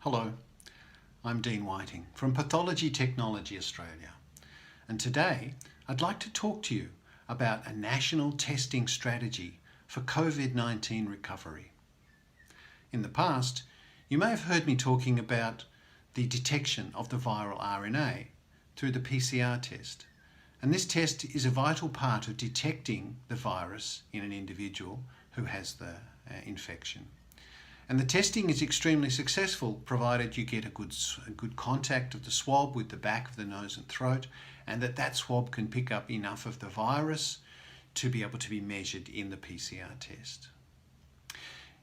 Hello, I'm Dean Whiting from Pathology Technology Australia, and today I'd like to talk to you about a national testing strategy for COVID-19 recovery. In the past, you may have heard me talking about the detection of the viral RNA through the PCR test, and this test is a vital part of detecting the virus in an individual who has the infection. And the testing is extremely successful provided you get a good contact of the swab with the back of the nose and throat, and that swab can pick up enough of the virus to be able to be measured in the PCR test.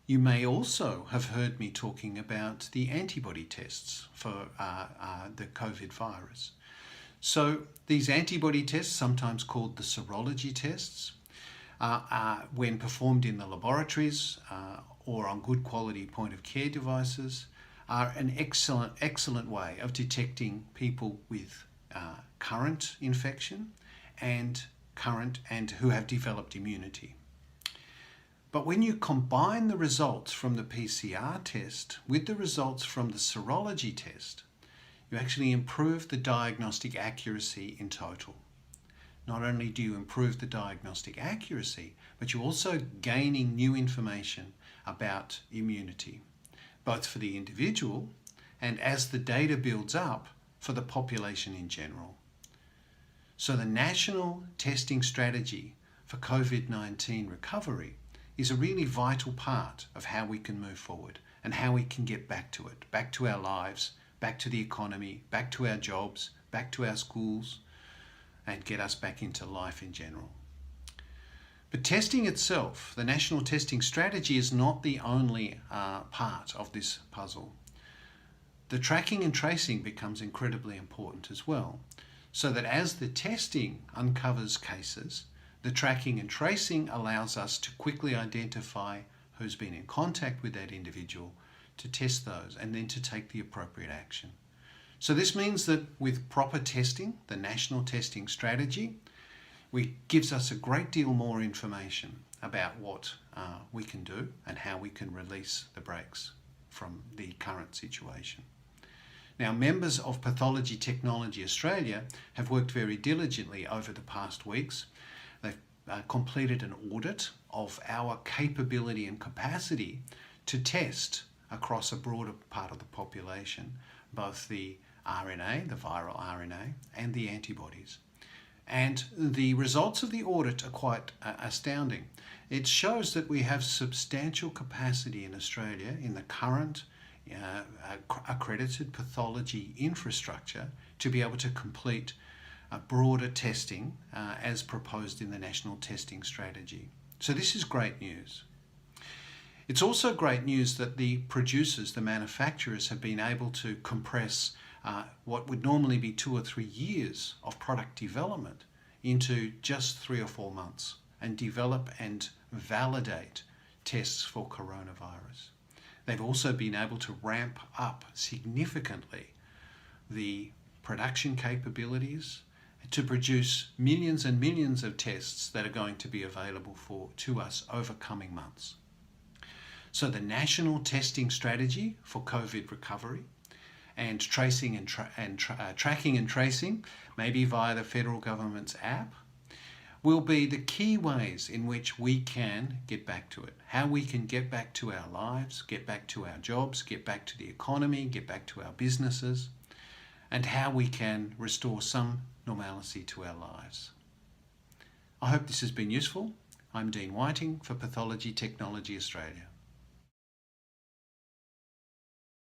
You may also have heard me talking about the antibody tests for the COVID virus. So these antibody tests, sometimes called the serology tests, when performed in the laboratories or on good quality point of care devices, are an excellent way of detecting people with current infection and who have developed immunity. But when you combine the results from the PCR test with the results from the serology test, you actually improve the diagnostic accuracy in total. Not only do you improve the diagnostic accuracy, but you're also gaining new information about immunity, both for the individual and, as the data builds up, for the population in general. So the national testing strategy for COVID-19 recovery is a really vital part of how we can move forward and how we can get back to it, back to our lives, back to the economy, back to our jobs, back to our schools, and get us back into life in general. But testing itself, the national testing strategy, is not the only part of this puzzle. The tracking and tracing becomes incredibly important as well, so that as the testing uncovers cases, the tracking and tracing allows us to quickly identify who's been in contact with that individual, to test those, and then to take the appropriate action. So this means that with proper testing, the national testing strategy, gives us a great deal more information about what we can do and how we can release the brakes from the current situation. Now, members of Pathology Technology Australia have worked very diligently over the past weeks. They've completed an audit of our capability and capacity to test across a broader part of the population, both the RNA, the viral RNA, and the antibodies. And the results of the audit are quite astounding. It shows that we have substantial capacity in Australia in the current accredited pathology infrastructure to be able to complete broader testing as proposed in the national testing strategy. So this is great news. It's also great news that the producers, the manufacturers, have been able to compress what would normally be 2 or 3 years of product development into just 3 or 4 months, and develop and validate tests for coronavirus. They've also been able to ramp up significantly the production capabilities to produce millions and millions of tests that are going to be available to us over coming months. So the national testing strategy for COVID recovery and tracing and tracking and tracing, maybe via the federal government's app, will be the key ways in which we can get back to it. How we can get back to our lives, get back to our jobs, get back to the economy, get back to our businesses, and how we can restore some normalcy to our lives. I hope this has been useful. I'm Dean Whiting for Pathology Technology Australia.